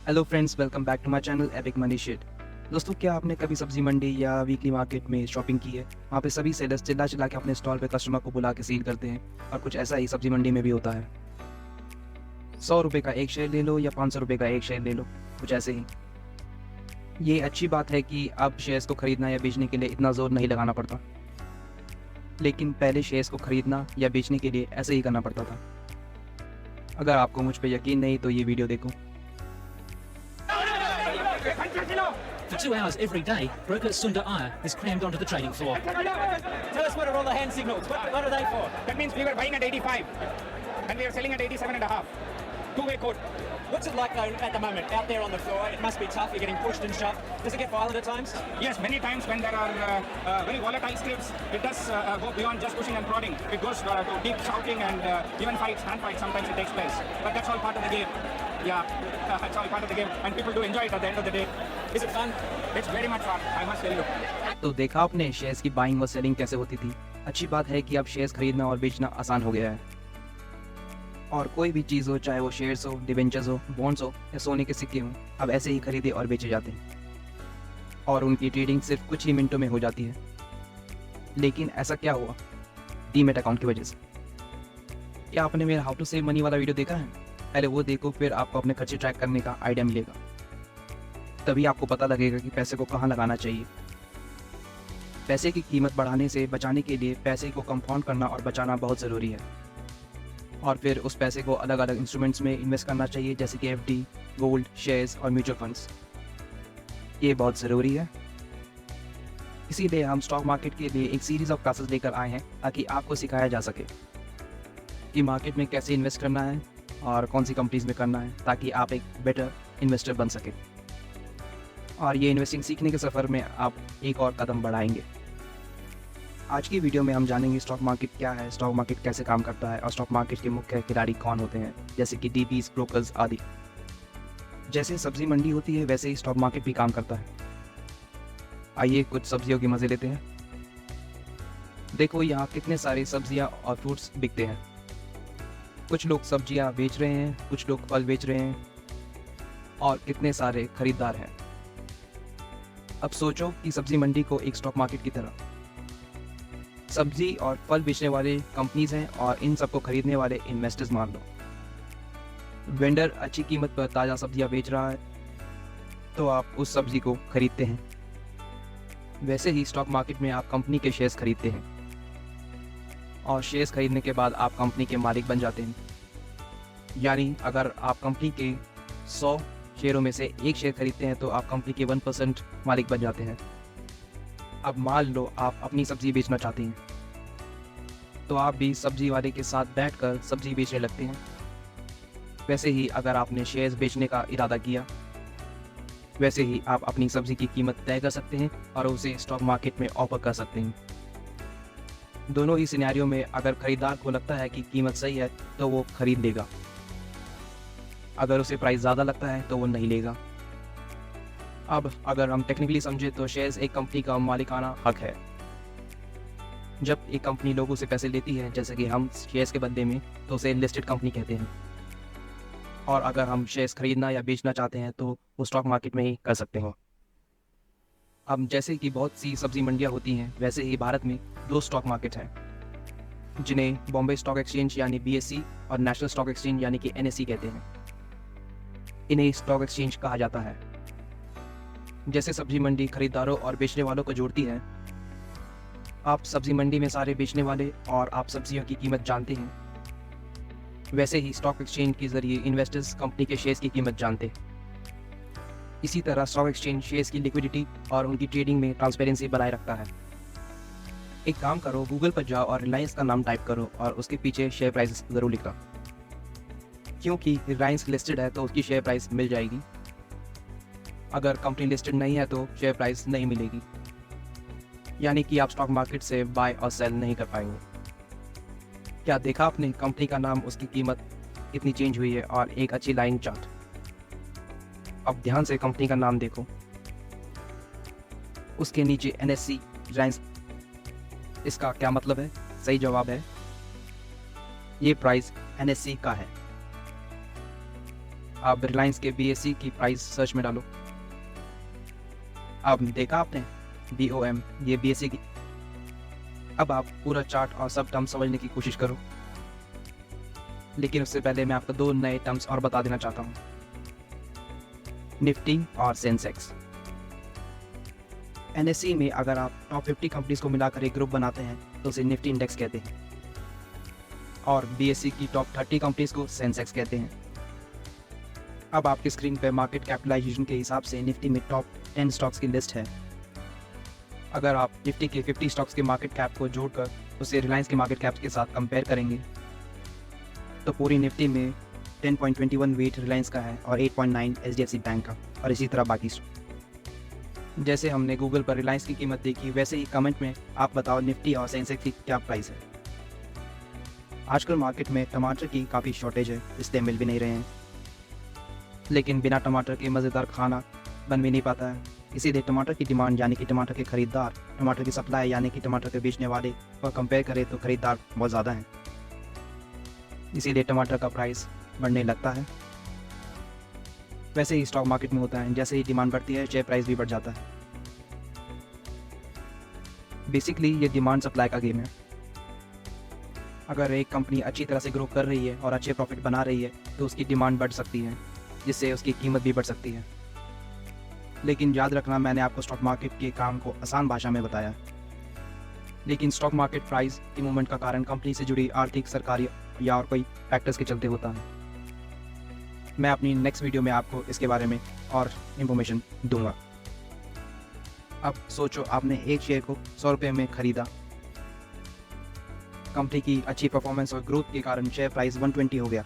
Hello friends, welcome back to my channel epic money shit. दोस्तों, क्या आपने कभी सब्जी मंडी या वीकली मार्केट में शॉपिंग की है? वहाँ पे सभी सेलर्स चिल्ला चिल्ला के अपने स्टॉल पे कस्टमर को बुला के सील करते हैं, और कुछ ऐसा ही सब्जी मंडी में भी होता है। 100 रुपये का एक शेयर ले लो या 500 रुपये का एक शेयर ले लो, कुछ ऐसे ही। ये अच्छी बात है कि अब शेयर्स को खरीदना या बेचने के लिए इतना जोर नहीं लगाना पड़ता, लेकिन पहले शेयर्स को खरीदना या बेचने के लिए ऐसे ही करना पड़ता था। अगर आपको मुझ पर यकीन नहीं तो ये वीडियो देखो। For 2 hours every day, broker Sundar Iyer is crammed onto the trading floor. Tell us what are all the hand signals? What are they for? That means we were buying at 85 and we are selling at 87 and a half. Two-way code. What's it like though at the moment out there on the floor? It must be tough. You're getting pushed and shoved. Does it get violent at times? Yes, many times when there are very volatile scripts, it does go beyond just pushing and prodding. It goes to deep shouting and even fights, hand fights. Sometimes it takes place, but that's all part of the game. Yeah, that's all part of the game, and people do enjoy it at the end of the day. Is it fun? It's very much fun, I must tell you. तो देखा आपने shares की buying और selling कैसे होती थी। अच्छी बात है कि अब शेयर्स खरीदना और बेचना आसान हो गया है, और कोई भी चीज़ हो, चाहे वो शेयर्स हो, डिवेंचर्स हो, बॉन्ड्स हो या सोने के सिक्के हों, अब ऐसे ही खरीदे और बेचे जाते हैं, और उनकी ट्रेडिंग सिर्फ कुछ ही मिनटों में हो जाती है। लेकिन ऐसा क्या हुआ? डीमैट अकाउंट की वजह से। क्या आपने मेरा हाउ टू सेव मनी वाला वीडियो देखा है? पहले वो देखो, फिर आपको अपने खर्चे ट्रैक करने का आइडिया मिलेगा। तभी आपको पता लगेगा कि पैसे को कहाँ लगाना चाहिए। पैसे की कीमत बढ़ाने से बचाने के लिए पैसे को कंपाउंड करना और बचाना बहुत ज़रूरी है, और फिर उस पैसे को अलग अलग इंस्ट्रूमेंट्स में इन्वेस्ट करना चाहिए, जैसे कि एफडी, गोल्ड, शेयर्स और म्यूचुअल फंड्स। ये बहुत ज़रूरी है। इसीलिए हम स्टॉक मार्केट के लिए एक सीरीज़ ऑफ क्लासेस लेकर आए हैं, ताकि आपको सिखाया जा सके कि मार्केट में कैसे इन्वेस्ट करना है और कौन सी कंपनीज में करना है, ताकि आप एक बेटर इन्वेस्टर बन सके। और ये इन्वेस्टिंग सीखने के सफ़र में आप एक और कदम बढ़ाएंगे। आज की वीडियो में हम जानेंगे स्टॉक मार्केट क्या है, स्टॉक मार्केट कैसे काम करता है, और स्टॉक मार्केट के मुख्य खिलाड़ी कौन होते हैं, जैसे कि डीपीज, ब्रोकर्स आदि। जैसे सब्जी मंडी होती है, वैसे ही स्टॉक मार्केट भी काम करता है। आइए कुछ सब्जियों के मज़े लेते हैं। देखो यहाँ कितने सारे सब्जियाँ और फ्रूट्स बिकते हैं। कुछ लोग सब्जियाँ बेच रहे हैं, कुछ लोग फल बेच रहे हैं, और कितने सारे खरीदार हैं। अब सोचो कि सब्जी मंडी को एक स्टॉक मार्केट की तरह सब्जी और फल बेचने वाले कंपनीज हैं, और इन सबको खरीदने वाले इन्वेस्टर्स मान लो। वेंडर अच्छी कीमत पर ताज़ा सब्जियां बेच रहा है, तो आप उस सब्जी को खरीदते हैं। वैसे ही स्टॉक मार्केट में आप कंपनी के शेयर्स खरीदते हैं, और शेयर्स खरीदने के बाद आप कंपनी के मालिक बन जाते हैं। यानी अगर आप कंपनी के 100 शेयरों में से एक शेयर खरीदते हैं, तो आप कंपनी के 1% मालिक बन जाते हैं। अब मान लो आप अपनी सब्जी बेचना चाहते हैं, तो आप भी सब्जी वाले के साथ बैठकर सब्जी बेचने लगते हैं। वैसे ही अगर आपने शेयर्स बेचने का इरादा किया, वैसे ही आप अपनी सब्जी की कीमत तय कर सकते हैं और उसे स्टॉक मार्केट में ऑफर कर सकते हैं। दोनों ही सिनेरियो में अगर खरीदार को लगता है कि कीमत सही है, तो वो खरीद लेगा। अगर उसे प्राइस ज़्यादा लगता है तो वो नहीं लेगा। अब अगर हम टेक्निकली समझे तो शेयर्स एक कंपनी का मालिकाना हक है। जब एक कंपनी लोगों से पैसे लेती है, जैसे कि हम शेयर्स के बदले में, तो उसे लिस्टेड कंपनी कहते हैं। और अगर हम शेयर्स खरीदना या बेचना चाहते हैं, तो वो स्टॉक मार्केट में ही कर सकते हो। अब जैसे कि बहुत सी सब्जी मंडियाँ होती हैं, वैसे ही भारत में 2 स्टॉक मार्केट हैं, जिन्हें बॉम्बे स्टॉक एक्सचेंज यानी BSE और नेशनल स्टॉक एक्सचेंज यानी कि NSE कहते हैं। इन्हें स्टॉक एक्सचेंज कहा जाता है। जैसे सब्जी मंडी खरीदारों और बेचने वालों को जोड़ती है, आप सब्जी मंडी में सारे बेचने वाले और आप सब्जियों की कीमत जानते हैं, वैसे ही स्टॉक एक्सचेंज के जरिए इन्वेस्टर्स कंपनी के शेयर्स की कीमत जानते हैं। इसी तरह स्टॉक एक्सचेंज शेयर्स की लिक्विडिटी और उनकी ट्रेडिंग में ट्रांसपेरेंसी बनाए रखता है। एक काम करो, गूगल पर जाओ और रिलायंस का नाम टाइप करो और उसके पीछे शेयर प्राइस ज़रूर लिखना, क्योंकि रिलायंस लिस्टेड है तो उसकी शेयर प्राइस मिल जाएगी। अगर कंपनी लिस्टेड नहीं है तो शेयर प्राइस नहीं मिलेगी, यानी कि आप स्टॉक मार्केट से बाय और सेल नहीं कर पाएंगे। क्या देखा आपने? कंपनी का नाम, उसकी कीमत कितनी चेंज हुई है, और एक अच्छी लाइन चार्ट। अब ध्यान से कंपनी का नाम देखो, उसके नीचे NSE रिलायंस। इसका क्या मतलब है? सही जवाब है, ये प्राइस NSE का है। आप रिलायंस के BSE की प्राइस सर्च में डालो। अब देखा आपने BOM, ये BSE की। अब आप पूरा चार्ट और सब टर्म्स समझने की कोशिश करो, लेकिन उससे पहले मैं आपको 2 नए टर्म्स और बता देना चाहता हूँ, निफ्टी और सेंसेक्स। NSE में अगर आप टॉप 50 कंपनीज को मिलाकर एक ग्रुप बनाते हैं तो उसे निफ्टी इंडेक्स कहते हैं, और BSE की टॉप 30 कंपनीज को सेंसेक्स कहते हैं। अब आपकी स्क्रीन पर मार्केट कैपिटलाइजेशन के हिसाब से निफ्टी में टॉप 10 स्टॉक्स की लिस्ट है। अगर आप निफ्टी के 50 स्टॉक्स के मार्केट कैप को जोड़कर उसे रिलायंस के मार्केट कैप के साथ कंपेयर करेंगे तो पूरी निफ्टी में 10.21 वेट रिलायंस का है और 8.9 HDFC बैंक का, और इसी तरह बाकी। जैसे हमने गूगल पर रिलायंस की कीमत देखी, वैसे ही कमेंट में आप बताओ निफ्टी और सेंसेक्स की क्या प्राइस है। आजकल मार्केट में टमाटर की काफ़ी शॉर्टेज है, इसलिए मिल भी नहीं रहे हैं, लेकिन बिना टमाटर के मज़ेदार खाना बन भी नहीं पाता है। इसीलिए टमाटर की डिमांड यानी कि टमाटर के खरीदार, टमाटर की सप्लाई यानी कि टमाटर के बेचने वाले पर कंपेयर करें तो खरीदार बहुत ज़्यादा हैं, इसीलिए टमाटर का प्राइस बढ़ने लगता है। वैसे ही स्टॉक मार्केट में होता है, जैसे ही डिमांड बढ़ती है शेयर प्राइस भी बढ़ जाता है। बेसिकली ये डिमांड सप्लाई का गेम है। अगर एक कंपनी अच्छी तरह से ग्रो कर रही है और अच्छे प्रॉफिट बना रही है तो उसकी डिमांड बढ़ सकती है, जिससे उसकी कीमत भी बढ़ सकती है। लेकिन याद रखना, मैंने आपको स्टॉक मार्केट के काम को आसान भाषा में बताया, लेकिन स्टॉक मार्केट प्राइस की मूवमेंट का कारण कंपनी से जुड़ी आर्थिक, सरकारी या और कोई फैक्टर्स के चलते होता है। मैं अपनी नेक्स्ट वीडियो में आपको इसके बारे में और इन्फॉर्मेशन दूंगा। अब सोचो, आपने एक शेयर को 100 रुपये में खरीदा। कंपनी की अच्छी परफॉर्मेंस और ग्रोथ के कारण शेयर प्राइस 120 हो गया।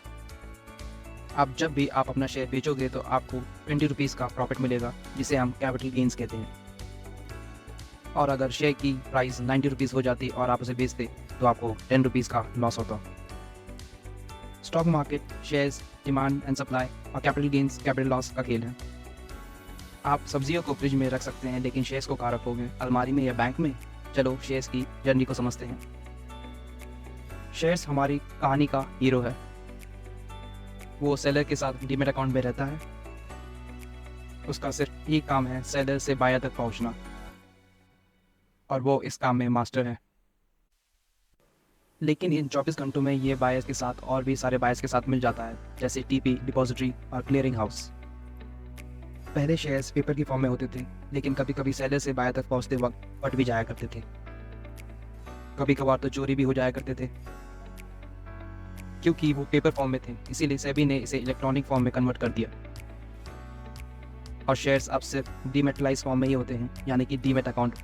अब जब भी आप अपना शेयर बेचोगे तो आपको 20 रुपीज़ का प्रॉफिट मिलेगा, जिसे हम कैपिटल गेन्स कहते हैं। और अगर शेयर की प्राइस 90 रुपीज़ हो जाती और आप उसे बेचते तो आपको 10 रुपीज़ का लॉस होता। Stock market shares, demand and supply और कैपिटल गेन्स, कैपिटल लॉस का खेल है। आप सब्जियों को फ्रिज में रख सकते हैं, लेकिन शेयर्स को कहाँ रखोगे, अलमारी में या बैंक में? चलो शेयर्स की जर्नी को समझते हैं। शेयर्स हमारी कहानी का हीरो है। वो सेलर के साथ डीमैट अकाउंट में रहता है। उसका सिर्फ एक काम है, सेलर से बायर तक पहुंचना, और वो इस काम में मास्टर है। लेकिन इन 24 घंटों में ये बायर्स के साथ और भी सारे बायर्स के साथ मिल जाता है, जैसे TP, डिपॉजिटरी और क्लियरिंग हाउस। पहले शेयर्स पेपर की फॉर्म में होते थे, लेकिन कभी कभी सेलर से बायर तक पहुंचते वक्त फट भी जाया करते थे। कभी कभार तो चोरी भी हो जाया करते थे। क्योंकि वो पेपर फॉर्म में थे, इसीलिए सेबी ने इसे इलेक्ट्रॉनिक फॉर्म में कन्वर्ट कर दिया, और शेयर्स अब सिर्फ डीमेटलाइज फॉर्म में ही होते हैं, यानी कि डीमेट अकाउंट।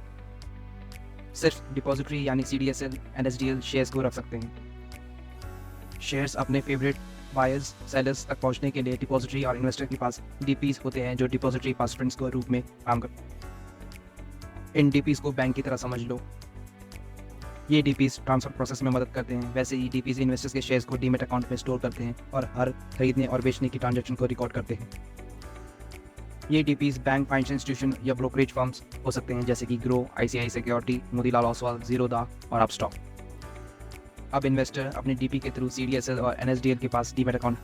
सिर्फ डिपॉजिटरी यानी CDSL, NSDL शेयर्स को रख सकते हैं। शेयर्स अपने फेवरेट बायर्स, सेलर्स तक पहुंचने के लिए डिपॉजिटरी और इन्वेस्टर के पास DPs होते हैं, जो डिपॉजिटरी पासवर्ड्स के रूप में काम करते हैं। इन DPs को बैंक की तरह समझ लो। ये DPs ट्रांसफर प्रोसेस में मदद करते हैं। वैसे ही DPs इन्वेस्टर्स के शेयर्स को डीमेट अकाउंट में स्टोर करते हैं और हर खरीदने और बेचने की ट्रांजैक्शन को रिकॉर्ड करते हैं। ये DPs बैंक, फाइनेंशियल इंस्टीट्यूशन या ब्रोकरेज फर्म्स हो सकते हैं, जैसे कि grow, ICICI security, Motilal Oswal, Zerodha और अपस्टॉक। अब इन्वेस्टर अपने DP के थ्रू CDSL और NSDL के पास डीमेट अकाउंट।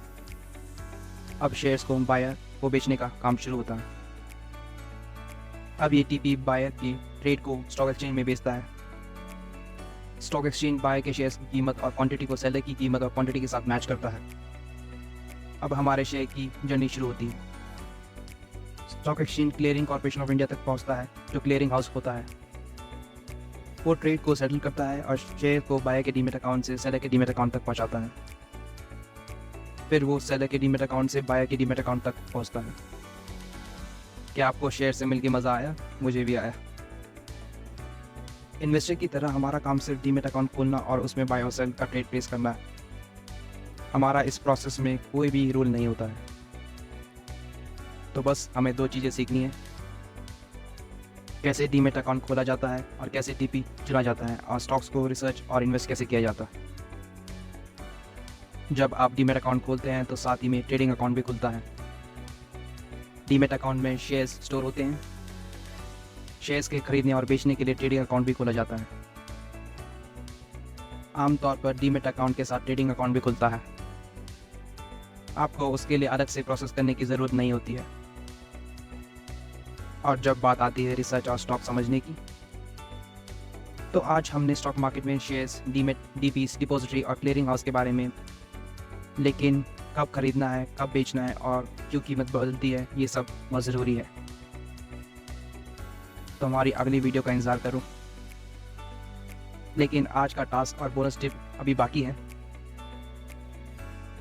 अब शेयर्स को बायर को बेचने का काम शुरू होता है। अब ये TP बायर की ट्रेड को स्टॉक एक्सचेंज में बेचता है। स्टॉक एक्सचेंज बायर के शेयर्स की कीमत और क्वांटिटी को सेलर की कीमत और क्वांटिटी के साथ मैच करता है। अब हमारे शेयर की जर्नी शुरू होती है। Stock exchange clearing corporation of India तक पहुंचता है, जो क्लियरिंग हाउस होता है। वो ट्रेड को सेटल करता है और शेयर को बायर के डीमेट अकाउंट से सेलर के डीमेट अकाउंट तक पहुंचाता है। फिर वो सेलर के डीमेट अकाउंट से बायर के डीमेट अकाउंट तक पहुंचता है। क्या आपको शेयर से मिलकर मज़ा आया? मुझे भी आया। इन्वेस्टर की तरह हमारा काम सिर्फ डीमेट अकाउंट खोलना और उसमें बाय और सेल का ट्रेड प्लेस करना है। हमारा इस प्रोसेस में कोई भी रूल नहीं होता है। तो बस हमें 2 चीज़ें सीखनी है, कैसे डीमेट अकाउंट खोला जाता है और कैसे DP चुना जाता है, और स्टॉक्स को रिसर्च और इन्वेस्ट कैसे किया जाता है। जब आप डीमेट अकाउंट खोलते हैं तो साथ ही में ट्रेडिंग अकाउंट भी खुलता है। डीमेट अकाउंट में शेयर्स स्टोर होते हैं। शेयर्स के खरीदने और बेचने के लिए ट्रेडिंग अकाउंट भी खोला जाता है। आमतौर पर डीमेट अकाउंट के साथ ट्रेडिंग अकाउंट भी खुलता है। आपको उसके लिए अलग से प्रोसेस करने की ज़रूरत नहीं होती है। और जब बात आती है रिसर्च और स्टॉक समझने की, तो आज हमने स्टॉक मार्केट में शेयर्स, डीमेट, डीपीस, डिपॉजिटरी और क्लियरिंग हाउस के बारे में, लेकिन कब खरीदना है, कब बेचना है और क्यों कीमत बदलती है, ये सब बहुत ज़रूरी है। तो हमारी अगली वीडियो का इंतज़ार करो। लेकिन आज का टास्क और बोनस टिप अभी बाकी है।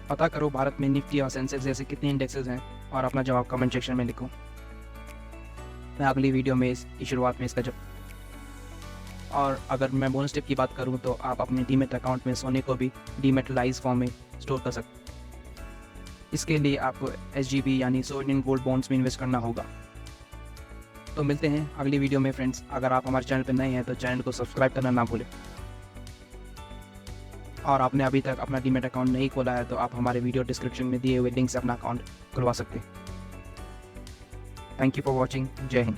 पता करो भारत में निफ्टी और सेंसेक्स जैसे कितने इंडेक्सेस हैं और अपना जवाब कमेंट सेक्शन में लिखो। मैं अगली वीडियो में इसकी शुरुआत में इसका जवाब। और अगर मैं बोनस टिप की बात करूं तो आप अपने डीमेट अकाउंट में सोने को भी डीमेटलाइज फॉर्म में स्टोर कर सकते हैं। इसके लिए आपको SGB यानी सोवरेन गोल्ड बॉन्ड्स में इन्वेस्ट करना होगा। तो मिलते हैं अगली वीडियो में फ्रेंड्स। अगर आप हमारे चैनल पर नए हैं तो चैनल को सब्सक्राइब करना ना भूलें। और आपने अभी तक अपना डीमेट अकाउंट नहीं खोला है तो आप हमारे वीडियो डिस्क्रिप्शन में दिए हुए लिंक से अपना अकाउंट खुलवा सकते हैं। Thank you for watching. जय हिंद।